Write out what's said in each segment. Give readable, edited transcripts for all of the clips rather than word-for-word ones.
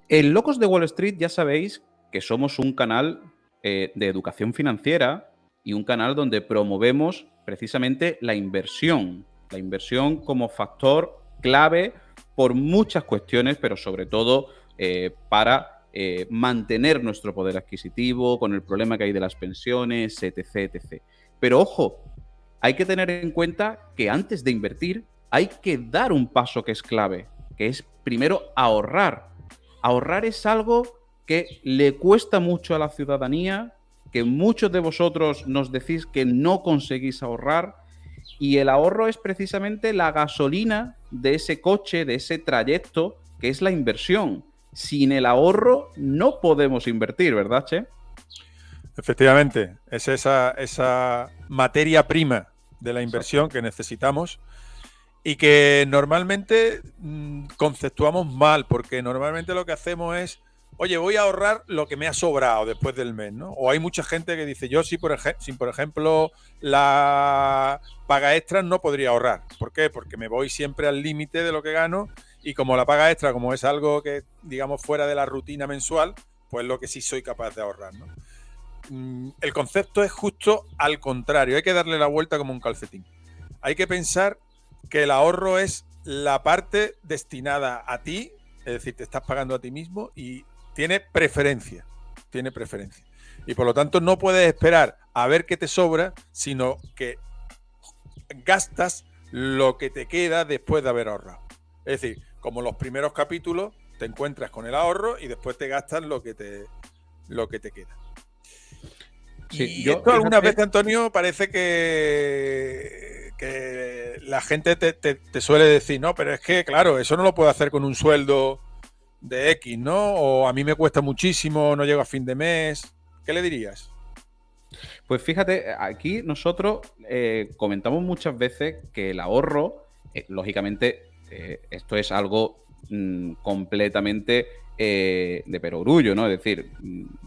En Locos de Wall Street ya sabéis que somos un canal de educación financiera y un canal donde promovemos precisamente la inversión como factor clave por muchas cuestiones, pero sobre todo para mantener nuestro poder adquisitivo, con el problema que hay de las pensiones, etc, etc. Pero ojo, hay que tener en cuenta que antes de invertir hay que dar un paso que es clave, que es primero ahorrar. Ahorrar es algo que le cuesta mucho a la ciudadanía, que muchos de vosotros nos decís que no conseguís ahorrar, y el ahorro es precisamente la gasolina de ese coche, de ese trayecto, que es la inversión. Sin el ahorro no podemos invertir, ¿verdad, Che? Efectivamente, es esa materia prima de la inversión que necesitamos y que normalmente conceptuamos mal, porque normalmente lo que hacemos es, oye, voy a ahorrar lo que me ha sobrado después del mes, ¿no? O hay mucha gente que dice, yo si por ejemplo la paga extra no podría ahorrar. ¿Por qué? Porque me voy siempre al límite de lo que gano y como la paga extra, como es algo que, digamos, fuera de la rutina mensual, pues lo que sí soy capaz de ahorrar, ¿no? El concepto es justo al contrario, hay que darle la vuelta como un calcetín. Hay que pensar que el ahorro es la parte destinada a ti, es decir, te estás pagando a ti mismo y tiene preferencia. Y por lo tanto no puedes esperar a ver qué te sobra, sino que gastas lo que te queda después de haber ahorrado. Es decir, como los primeros capítulos, te encuentras con el ahorro y después te gastas lo que te queda. Sí, Y esto algunas veces, Antonio, parece que la gente te suele decir, no, pero es que, claro, eso no lo puedo hacer con un sueldo de X, ¿no? O a mí me cuesta muchísimo, no llego a fin de mes. ¿Qué le dirías? Pues fíjate, aquí nosotros comentamos muchas veces que el ahorro, lógicamente, esto es algo completamente de perogrullo, ¿no? Es decir,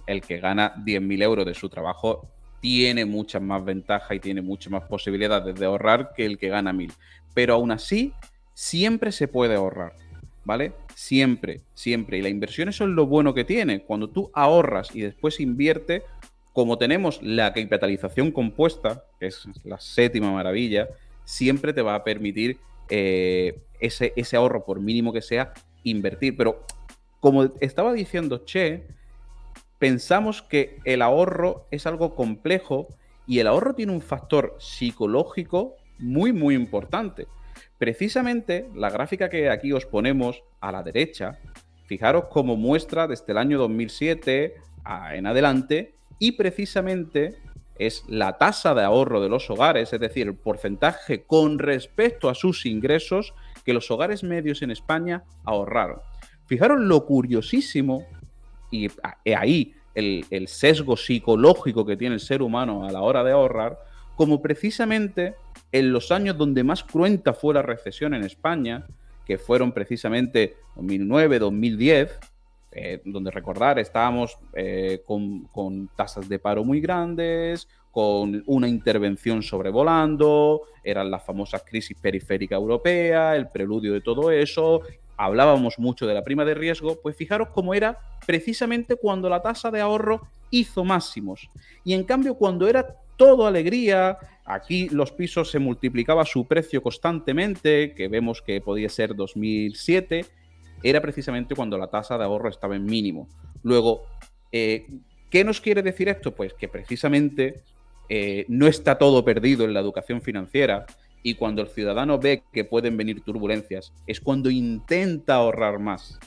el que gana 10.000 euros de su trabajo tiene muchas más ventajas y tiene muchas más posibilidades de ahorrar que el que gana 1.000. Pero aún así, siempre se puede ahorrar, ¿vale? Siempre, siempre. Y la inversión, eso es lo bueno que tiene. Cuando tú ahorras y después inviertes, como tenemos la capitalización compuesta, que es la séptima maravilla, siempre te va a permitir ese ahorro, por mínimo que sea, invertir. Pero como estaba diciendo Che, pensamos que el ahorro es algo complejo y el ahorro tiene un factor psicológico muy, muy importante. Precisamente la gráfica que aquí os ponemos a la derecha, fijaros cómo muestra desde el año 2007 en adelante, y precisamente es la tasa de ahorro de los hogares, es decir, el porcentaje con respecto a sus ingresos que los hogares medios en España ahorraron. Fijaros lo curiosísimo, y ahí el sesgo psicológico que tiene el ser humano a la hora de ahorrar, como precisamente en los años donde más cruenta fue la recesión en España, que fueron precisamente 2009, 2010, donde recordar estábamos con tasas de paro muy grandes, con una intervención sobrevolando, eran las famosas crisis periférica europea, el preludio de todo eso, hablábamos mucho de la prima de riesgo, pues fijaros cómo era precisamente cuando la tasa de ahorro hizo máximos. Y en cambio, cuando era todo alegría, aquí los pisos se multiplicaba su precio constantemente, que vemos que podía ser 2007, era precisamente cuando la tasa de ahorro estaba en mínimo. Luego, ¿qué nos quiere decir esto? Pues que precisamente no está todo perdido en la educación financiera, y cuando el ciudadano ve que pueden venir turbulencias, es cuando intenta ahorrar más.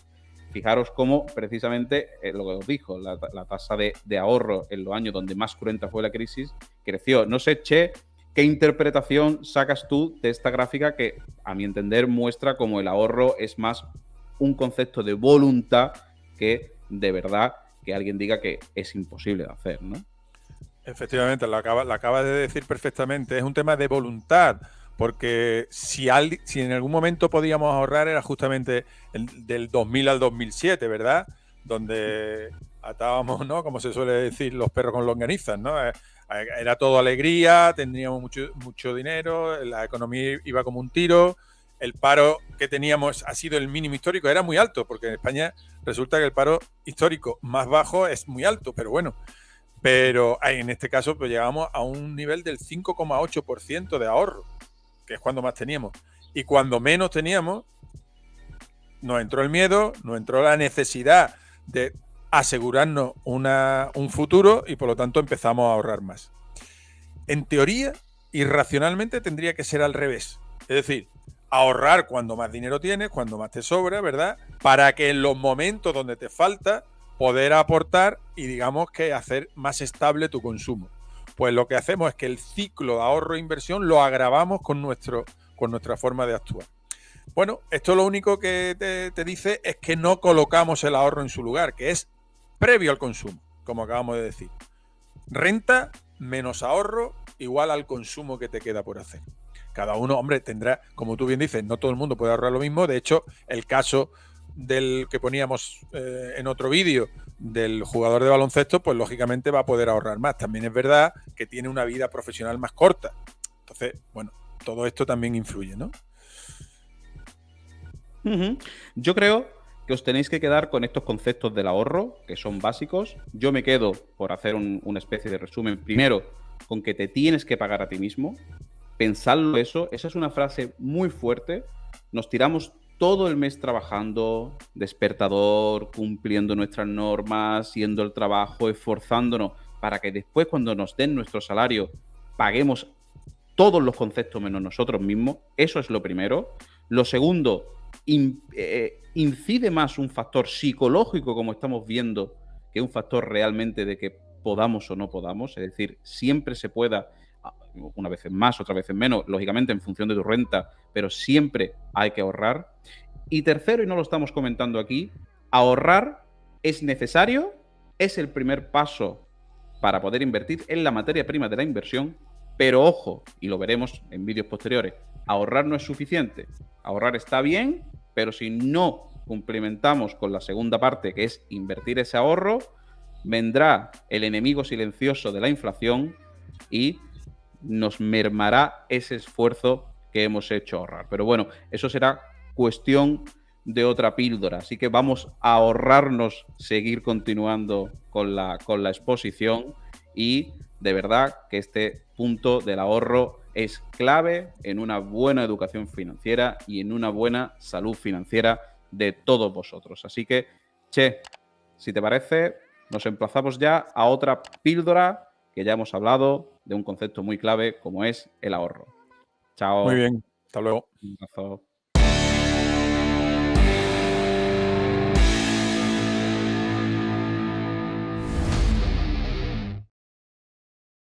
Fijaros cómo precisamente lo que os dijo, la tasa de ahorro en los años donde más cruenta fue la crisis creció. No sé, Che, ¿qué interpretación sacas tú de esta gráfica que, a mi entender, muestra cómo el ahorro es más un concepto de voluntad que de verdad que alguien diga que es imposible de hacer, ¿no? Efectivamente, lo acabas de decir perfectamente. Es un tema de voluntad, porque si en algún momento podíamos ahorrar era justamente del 2000 al 2007, ¿verdad? Donde atábamos, ¿no? Como se suele decir, los perros con longanizas, ¿no? Era todo alegría, teníamos mucho dinero, la economía iba como un tiro, el paro que teníamos ha sido el mínimo histórico, era muy alto, porque en España resulta que el paro histórico más bajo es muy alto, pero bueno. Pero en este caso pues llegamos a un nivel del 5,8% de ahorro, que es cuando más teníamos. Y cuando menos teníamos, nos entró el miedo, nos entró la necesidad de asegurarnos un futuro y por lo tanto empezamos a ahorrar más. En teoría, irracionalmente tendría que ser al revés. Es decir, ahorrar cuando más dinero tienes, cuando más te sobra, ¿verdad? Para que en los momentos donde te falta, poder aportar y digamos que hacer más estable tu consumo. Pues lo que hacemos es que el ciclo de ahorro e inversión lo agravamos con nuestra forma de actuar. Bueno, esto lo único que te dice es que no colocamos el ahorro en su lugar, que es previo al consumo, como acabamos de decir. Renta menos ahorro igual al consumo que te queda por hacer. Cada uno, hombre, tendrá, como tú bien dices, no todo el mundo puede ahorrar lo mismo. De hecho, el caso del que poníamos en otro vídeo del jugador de baloncesto, pues lógicamente va a poder ahorrar más. También es verdad que tiene una vida profesional más corta. Entonces, bueno, todo esto también influye, ¿no? Yo creo que os tenéis que quedar con estos conceptos del ahorro, que son básicos. Yo me quedo, por hacer una especie de resumen, primero, con que te tienes que pagar a ti mismo. Pensadlo eso. Esa es una frase muy fuerte. Nos tiramos todo el mes trabajando, despertador, cumpliendo nuestras normas, yendo al trabajo, esforzándonos para que después, cuando nos den nuestro salario, paguemos todos los conceptos menos nosotros mismos. Eso es lo primero. Lo segundo, incide más un factor psicológico, como estamos viendo, que un factor realmente de que podamos o no podamos. Es decir, siempre se pueda, una vez más, otras veces menos, lógicamente en función de tu renta, pero siempre hay que ahorrar. Y tercero, y no lo estamos comentando aquí, ahorrar es necesario, es el primer paso para poder invertir en la materia prima de la inversión, pero ojo, y lo veremos en vídeos posteriores, ahorrar no es suficiente. Ahorrar está bien, pero si no cumplimentamos con la segunda parte, que es invertir ese ahorro, vendrá el enemigo silencioso de la inflación y nos mermará ese esfuerzo que hemos hecho ahorrar. Pero bueno, eso será cuestión de otra píldora. Así que vamos a ahorrarnos seguir continuando con la exposición y de verdad que este punto del ahorro es clave en una buena educación financiera y en una buena salud financiera de todos vosotros. Así que, Che, si te parece, nos emplazamos ya a otra píldora que ya hemos hablado de un concepto muy clave como es el ahorro. Chao. Muy bien, hasta luego. Un abrazo.